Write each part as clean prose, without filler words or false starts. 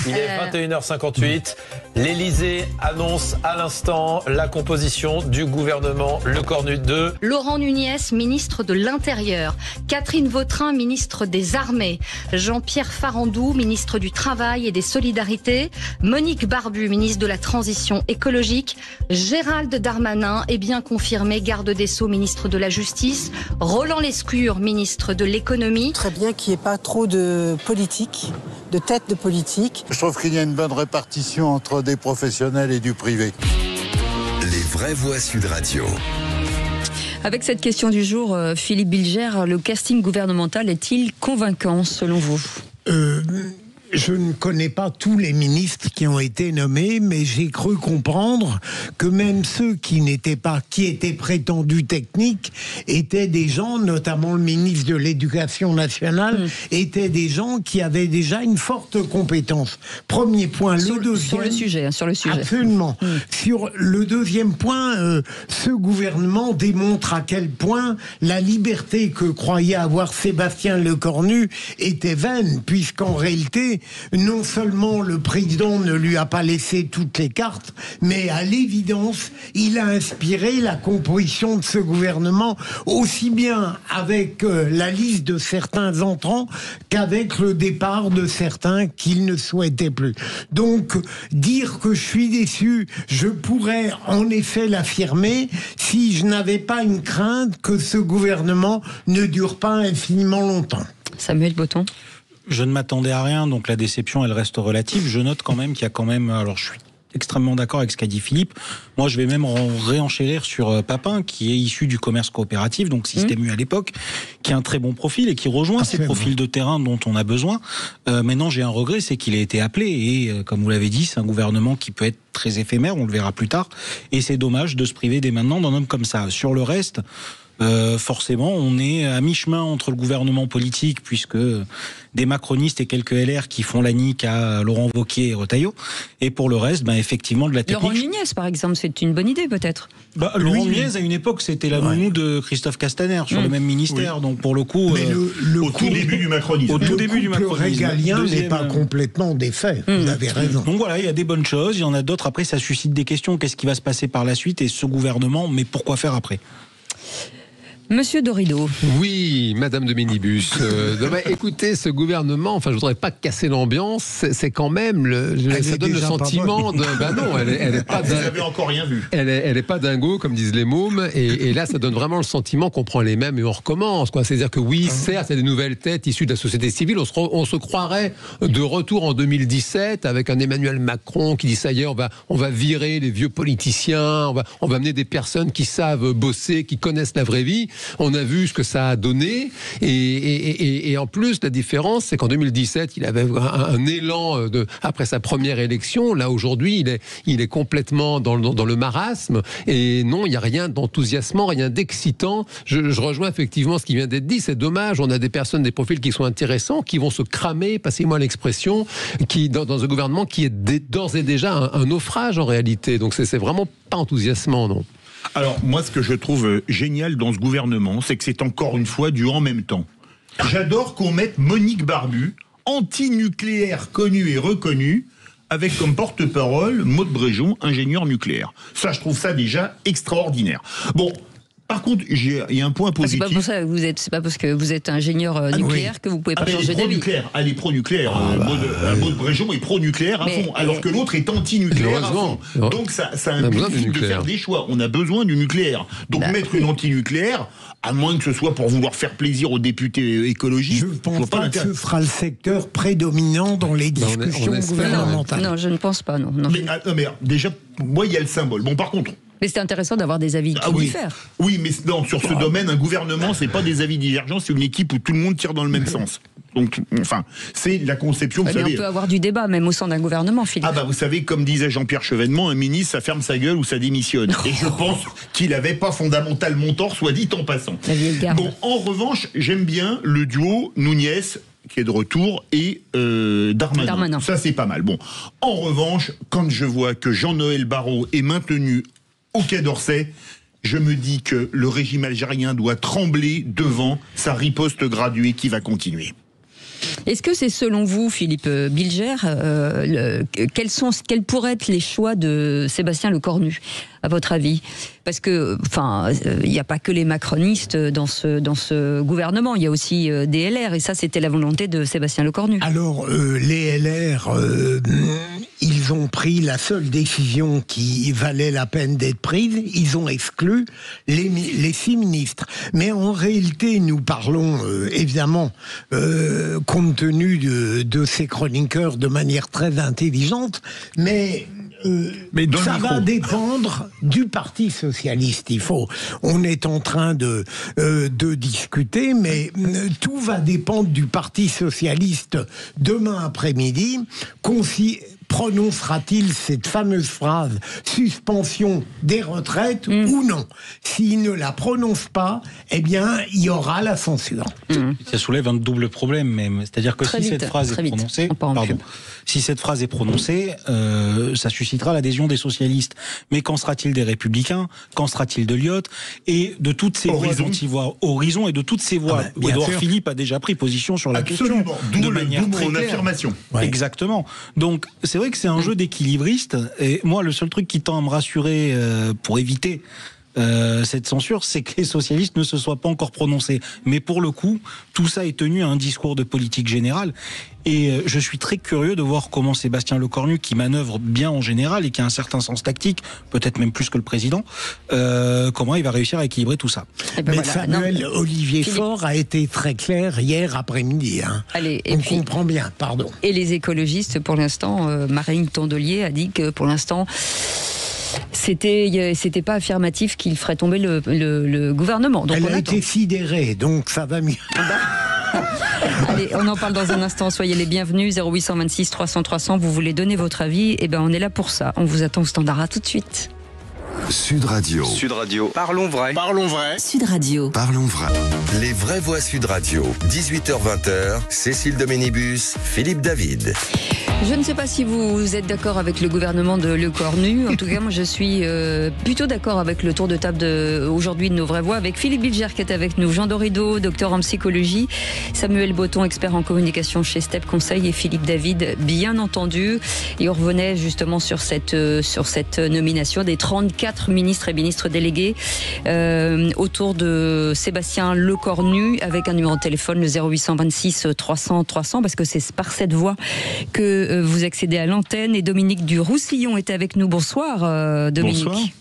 Il est 21h58. L'Élysée annonce à l'instant la composition du gouvernement Le Cornu 2. Laurent Nunez, ministre de l'Intérieur. Catherine Vautrin, ministre des Armées. Jean-Pierre Farandou, ministre du Travail et des Solidarités. Monique Barbu, ministre de la Transition écologique. Gérald Darmanin est bien confirmé, garde des Sceaux, ministre de la Justice. Roland Lescure, ministre de l'Économie. Très bien qu'il n'y ait pas trop de politique, de tête de politique. Je trouve qu'il y a une bonne répartition entre des professionnels et du privé. Les vraies voix Sud Radio. Avec cette question du jour, Philippe Bilger, le casting gouvernemental est-il convaincant selon vous ? Je ne connais pas tous les ministres qui ont été nommés, mais j'ai cru comprendre que même ceux qui étaient prétendus techniques étaient des gens, notamment le ministre de l'Éducation nationale, étaient des gens qui avaient déjà une forte compétence. Premier point. Sur le sujet. Absolument. Sur le deuxième point, ce gouvernement démontre à quel point la liberté que croyait avoir Sébastien Lecornu était vaine, puisqu'en réalité, non seulement le président ne lui a pas laissé toutes les cartes, mais à l'évidence, il a inspiré la composition de ce gouvernement, aussi bien avec la liste de certains entrants qu'avec le départ de certains qu'il ne souhaitait plus. Donc, dire que je suis déçu, je pourrais en effet l'affirmer si je n'avais pas une crainte que ce gouvernement ne dure pas infiniment longtemps. Samuel Botton. Je ne m'attendais à rien, donc la déception, elle reste relative. Je note quand même qu'il y a quand même... Alors, je suis extrêmement d'accord avec ce qu'a dit Philippe. Moi, je vais même réenchérir sur Papin, qui est issu du commerce coopératif, donc Système U à l'époque, qui a un très bon profil et qui rejoint ces profils de terrain dont on a besoin. Maintenant, j'ai un regret, c'est qu'il a été appelé. Et comme vous l'avez dit, c'est un gouvernement qui peut être très éphémère, on le verra plus tard. Et c'est dommage de se priver dès maintenant d'un homme comme ça. Sur le reste... forcément, on est à mi-chemin entre le gouvernement politique, puisque des macronistes et quelques LR qui font la nique à Laurent Wauquiez et Retailleau, et pour le reste, effectivement, de la technique. Laurent Nunez, par exemple, c'est une bonne idée, peut-être. Laurent Nunez, à une époque, c'était la nounou de Christophe Castaner sur le même ministère, donc pour le coup... Mais au tout début du macronisme. Le régalien n'est pas complètement défait, vous avez raison. Donc voilà, il y a des bonnes choses, il y en a d'autres, après ça suscite des questions, qu'est-ce qui va se passer par la suite, et ce gouvernement, mais pourquoi faire après ? Monsieur Dorido. Oui, Madame de Minibus. Écoutez, ce gouvernement, je voudrais pas casser l'ambiance, c'est quand même ça donne le sentiment de. Non, elle est pas. Vous n'avez encore rien vu. Elle est pas dingo, comme disent les mômes, et là, ça donne vraiment le sentiment qu'on prend les mêmes et on recommence, quoi. C'est-à-dire que oui, certes, il y a des nouvelles têtes issues de la société civile. On se croirait de retour en 2017 avec un Emmanuel Macron qui dit ça y est, on va virer les vieux politiciens, on va amener des personnes qui savent bosser, qui connaissent la vraie vie. On a vu ce que ça a donné et en plus la différence c'est qu'en 2017 il avait un élan après sa première élection. Là aujourd'hui il est complètement dans le marasme et non, il n'y a rien d'enthousiasmant, rien d'excitant. Je rejoins effectivement ce qui vient d'être dit, c'est dommage, on a des personnes, des profils qui sont intéressants, qui vont se cramer, passez-moi l'expression, qui dans un gouvernement qui est d'ores et déjà un naufrage en réalité, donc c'est vraiment pas enthousiasmant, non. Alors, moi, ce que je trouve génial dans ce gouvernement, c'est que c'est encore une fois du en même temps. J'adore qu'on mette Monique Barbu, anti-nucléaire connue et reconnue, avec comme porte-parole Maud Bréjon, ingénieur nucléaire. Ça, je trouve ça déjà extraordinaire. Bon... Par contre, il y a un point positif. C'est pas pour ça, c'est pas parce que vous êtes ingénieur nucléaire que vous pouvez pas changer d'avis. Elle est pro-nucléaire. Maud Bréjon est pro-nucléaire à fond, alors que l'autre est anti-nucléaire à fond. Donc ça implique de faire des choix. On a besoin du nucléaire. Donc mettre une anti-nucléaire, à moins que ce soit pour vouloir faire plaisir aux députés écologistes. Je ne pense pas que ce sera le secteur prédominant dans les discussions gouvernementales. Non, je ne pense pas, non. Mais déjà, moi, il y a le symbole. Bon, par contre... Mais c'est intéressant d'avoir des avis diffèrents. Oui, mais non, sur ce domaine, un gouvernement, c'est pas des avis divergents, c'est une équipe où tout le monde tire dans le même sens. Donc, c'est la conception, vous savez... on peut avoir du débat, même au sein d'un gouvernement, Philippe. Vous savez, comme disait Jean-Pierre Chevènement, un ministre, ça ferme sa gueule ou ça démissionne. Et je pense qu'il n'avait pas fondamentalement tort, soit dit en passant. Bon, en revanche, j'aime bien le duo Nunez, qui est de retour, et Darmanin. Ça, c'est pas mal. Bon, en revanche, quand je vois que Jean-Noël Barrot est maintenu au Quai d'Orsay, je me dis que le régime algérien doit trembler devant sa riposte graduée qui va continuer. Est-ce que c'est selon vous, Philippe Bilger, quels pourraient être les choix de Sébastien Lecornu, à votre avis? Parce que, il n'y a pas que les macronistes dans ce gouvernement, il y a aussi des LR, et ça, c'était la volonté de Sébastien Lecornu. Alors, les LR, ils ont pris la seule décision qui valait la peine d'être prise, ils ont exclu les 6 ministres. Mais en réalité, nous parlons, évidemment, compte tenu de ces chroniqueurs de manière très intelligente, mais ça va dépendre du Parti socialiste. On est en train de discuter, mais tout va dépendre du Parti socialiste demain après-midi. Prononcera-t-il cette fameuse phrase « suspension des retraites » ou non? S'il ne la prononce pas, eh bien, il y aura la censure. Ça soulève un double problème, même. C'est-à-dire que si cette phrase est prononcée, si cette phrase est prononcée, ça suscitera l'adhésion des socialistes. Mais qu'en sera-t-il des Républicains? Qu'en sera-t-il de Lyotte? Et de toutes ces voix dont il voit Horizon et de toutes ces voix où Édouard Philippe a déjà pris position sur la question de manière très claire. Affirmation. Ouais. Exactement. Donc, c'est vrai que c'est un jeu d'équilibriste, et moi le seul truc qui tend à me rassurer pour éviter cette censure, c'est que les socialistes ne se soient pas encore prononcés. Mais pour le coup, tout ça est tenu à un discours de politique générale. Et je suis très curieux de voir comment Sébastien Lecornu, qui manœuvre bien en général et qui a un certain sens tactique, peut-être même plus que le président, comment il va réussir à équilibrer tout ça. Mais Samuel Olivier Faure a été très clair hier après-midi. Allez, on comprend bien, pardon. Et les écologistes, pour l'instant, Marine Tondelier a dit que pour l'instant, c'était pas affirmatif qu'il ferait tomber le gouvernement. Donc elle a été sidérée, donc ça va mieux. Allez, on en parle dans un instant. Soyez les bienvenus. 0826 300 300. Vous voulez donner votre avis? Eh ben, on est là pour ça. On vous attend au standard. À tout de suite. Sud Radio. Sud Radio. Parlons vrai. Parlons vrai. Sud Radio. Parlons vrai. Les vraies voix Sud Radio. 18h-20h. Cécile Doménibus, Philippe David. Je ne sais pas si vous êtes d'accord avec le gouvernement de Lecornu. En tout cas, moi, je suis plutôt d'accord avec le tour de table aujourd'hui de nos vraies voix, avec Philippe Bilger qui est avec nous, Jean Dorido, docteur en psychologie, Samuel Botton, expert en communication chez Step Conseil, et Philippe David, bien entendu. Et on revenait justement sur cette nomination des 34 ministres et ministres délégués autour de Sébastien Lecornu, avec un numéro de téléphone, le 0826 300 300, parce que c'est par cette voie que vous accédez à l'antenne. Et Dominique du Roussillon est avec nous. Bonsoir Dominique.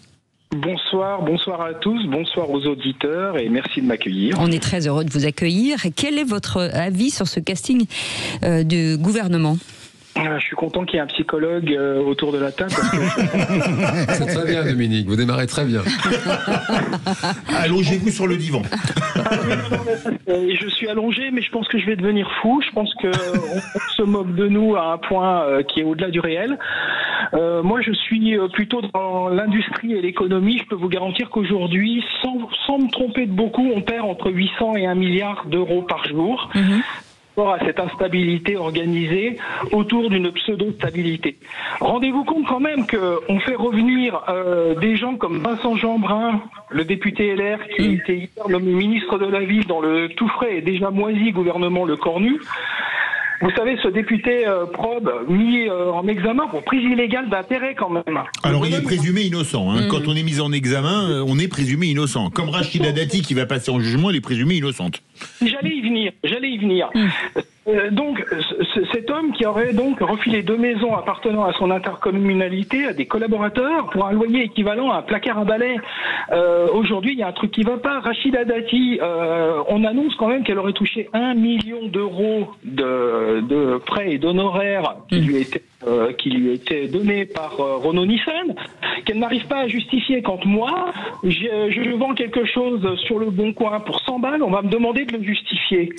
Bonsoir à tous, bonsoir aux auditeurs et merci de m'accueillir. On est très heureux de vous accueillir. Et quel est votre avis sur ce casting du gouvernement ? Je suis content qu'il y ait un psychologue autour de la table. C'est très bien, Dominique, vous démarrez très bien. Allongez-vous sur le divan. Je suis allongé, mais je pense que je vais devenir fou. Je pense qu'on se moque de nous à un point qui est au-delà du réel. Moi, je suis plutôt dans l'industrie et l'économie. Je peux vous garantir qu'aujourd'hui, sans me tromper de beaucoup, on perd entre 800 et 1 milliard d'euros par jour. À cette instabilité organisée autour d'une pseudo-stabilité. Rendez-vous compte quand même qu'on fait revenir des gens comme Vincent Jeanbrun, le député LR qui a été hier nommé ministre de la Ville dans le tout frais et déjà moisi gouvernement Lecornu. Vous savez, ce député probe mis en examen pour prise illégale d'intérêt quand même. Alors il est présumé innocent. Quand on est mis en examen, on est présumé innocent. Comme Rachida Dati qui va passer en jugement, elle est présumée innocente. J'allais y venir. Donc, cet homme qui aurait donc refilé 2 maisons appartenant à son intercommunalité à des collaborateurs pour un loyer équivalent à un placard à balai. Aujourd'hui, il y a un truc qui va pas. Rachida Dati, on annonce quand même qu'elle aurait touché 1 million d'euros de prêts et d'honoraires qui lui étaient donnés par Renault Nissan, qu'elle n'arrive pas à justifier. Quand moi, je vends quelque chose sur le Bon Coin pour 100 balles, on va me demander de le justifier.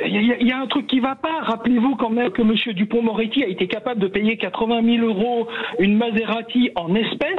Il y a un truc qui va pas. Rappelez-vous quand même que M. Dupond-Moretti a été capable de payer 80 000 euros une Maserati en espèces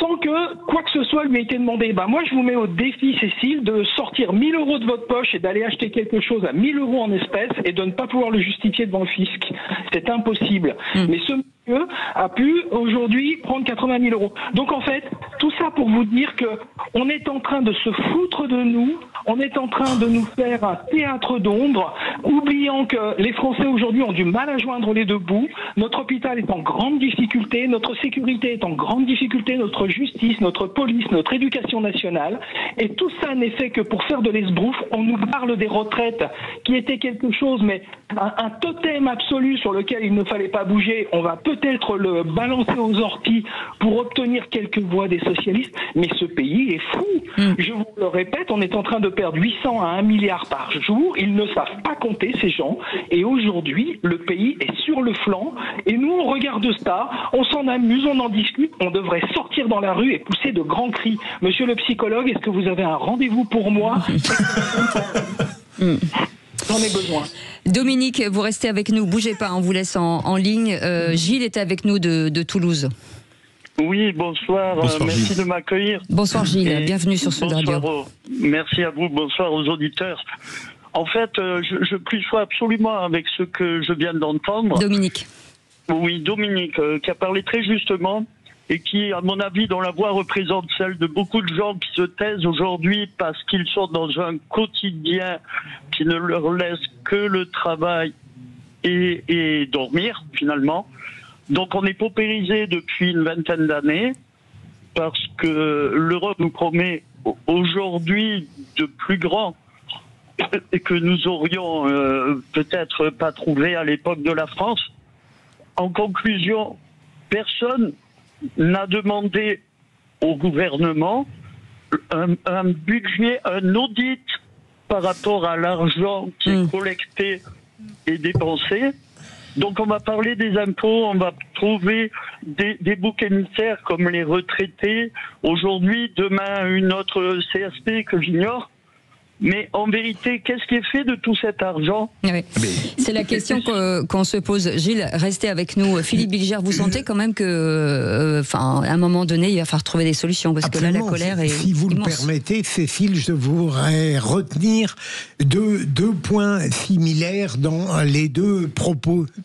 sans que quoi que ce soit lui ait été demandé. Moi, je vous mets au défi, Cécile, de sortir 1 000 euros de votre poche et d'aller acheter quelque chose à 1 000 euros en espèces et de ne pas pouvoir le justifier devant le fisc. C'est impossible. Mais ce monsieur a pu aujourd'hui prendre 80 000 euros. Donc en fait, tout ça pour vous dire que on est en train de se foutre de nous, on est en train de nous faire un théâtre d'ombre, oubliant que les Français aujourd'hui ont du mal à joindre les deux bouts. Notre hôpital est en grande difficulté, notre sécurité est en grande difficulté, notre justice, notre police, notre éducation nationale. Et tout ça n'est fait que pour faire de l'esbrouf. On nous parle des retraites qui étaient quelque chose, mais un totem absolu sur lequel il ne fallait pas bouger. On va peut-être le balancer aux orties pour obtenir quelques voix des socialistes, mais ce pays est fou. Je vous le répète, on est en train de perdre 800 à 1 milliard par jour. Ils ne savent pas compter, ces gens. Et aujourd'hui, le pays est sur le flanc. Et nous, on regarde ça, on s'en amuse, on en discute. On devrait sortir dans la rue et pousser de grands cris. Monsieur le psychologue, est-ce que vous avez un rendez-vous pour moi? J'en ai besoin. Dominique, vous restez avec nous, bougez pas, on vous laisse en ligne. Gilles est avec nous de Toulouse. Oui, bonsoir, merci Gilles. de m'accueillir. Bonsoir Gilles, bienvenue sur Sud Radio. Merci à vous, bonsoir aux auditeurs. En fait, je conçois absolument avec ce que je viens d'entendre. Dominique. Oui, Dominique, qui a parlé très justement et qui, à mon avis, dont la voix représente celle de beaucoup de gens qui se taisent aujourd'hui parce qu'ils sont dans un quotidien qui ne leur laisse que le travail et dormir, finalement. Donc on est paupérisé depuis une vingtaine d'années parce que l'Europe nous promet aujourd'hui de plus grand et que nous aurions peut-être pas trouvé à l'époque de la France. En conclusion, personne n'a demandé au gouvernement un budget, un audit par rapport à l'argent qui est collecté et dépensé. Donc on va parler des impôts, on va trouver des boucs émissaires comme les retraités. Aujourd'hui, demain, une autre CSP que j'ignore. Mais en vérité, qu'est-ce qui est fait de tout cet argent? Oui. C'est la question qu'on se pose. Gilles, restez avec nous. Philippe Bilger, vous sentez quand même que, à un moment donné, il va falloir trouver des solutions parce que là, la colère est Si vous immense. le permettez, Cécile, je voudrais retenir deux points similaires dans les deux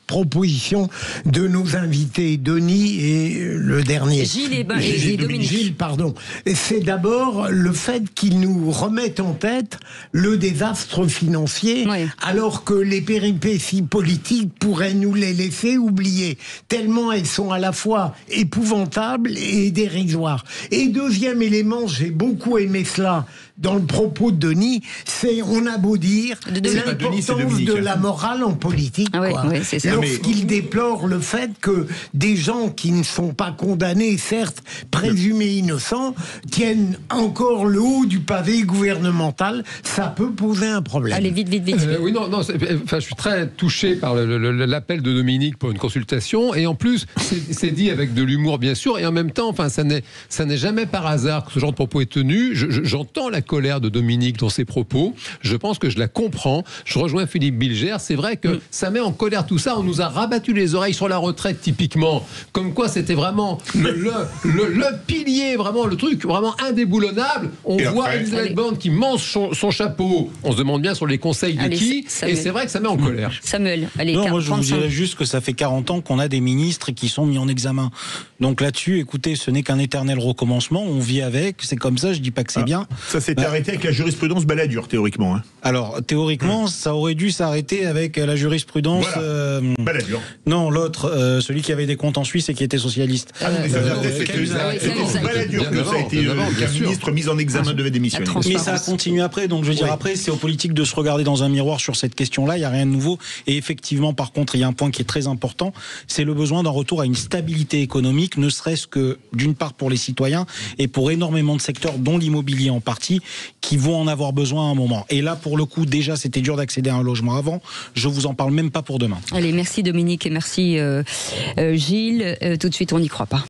propositions de nos invités, Denis et le dernier. Gilles et Dominique. Gilles, pardon. C'est d'abord le fait qu'ils nous remettent en tête le désastre financier, alors que les péripéties politiques pourraient nous les laisser oublier, tellement elles sont à la fois épouvantables et dérisoires. Et deuxième élément, j'ai beaucoup aimé cela dans le propos de Denis, c'est, on a beau dire, l'importance de la morale en politique. Lorsqu'il déplore le fait que des gens qui ne sont pas condamnés, certes présumés innocents, tiennent encore le haut du pavé gouvernemental, ça peut poser un problème. Allez, vite. Oui, je suis très touché par l'appel de Dominique pour une consultation, et en plus, c'est dit avec de l'humour, bien sûr, et en même temps, ça n'est jamais par hasard que ce genre de propos est tenu. J'entends la colère de Dominique dans ses propos, je pense que je la comprends, je rejoins Philippe Bilger, c'est vrai que ça met en colère tout ça, on nous a rabattu les oreilles sur la retraite typiquement, comme quoi c'était vraiment le pilier, vraiment le truc vraiment indéboulonnable. On voit Elisabeth Borne qui mange son chapeau, on se demande bien sur les conseils de qui, et c'est vrai que ça met en colère. Samuel, allez, non, moi je vous dirais juste que ça fait 40 ans qu'on a des ministres qui sont mis en examen. Donc là-dessus, écoutez, ce n'est qu'un éternel recommencement, on vit avec, c'est comme ça, je dis pas que c'est bien. Ça s'était arrêté avec la jurisprudence Balladur, théoriquement. Hein. Alors, théoriquement, ça aurait dû s'arrêter avec la jurisprudence... Balladur. Non, l'autre, celui qui avait des comptes en Suisse et qui était socialiste. C'est Balladur que ça a été qu'un ministre mis en examen devait démissionner. Mais ça a continué après, donc je veux dire, après, c'est aux politiques de se regarder dans un miroir sur cette question-là, il n'y a rien de nouveau. Et effectivement, par contre, il y a un point qui est très important, c'est le besoin d'un retour à une stabilité économique, ne serait-ce que, d'une part, pour les citoyens, et pour énormément de secteurs, dont l'immobilier en partie, qui vont en avoir besoin à un moment. Et là, pour le coup, déjà, c'était dur d'accéder à un logement avant. Je vous en parle même pas pour demain. Allez, merci Dominique et merci Gilles. Tout de suite, on n'y croit pas.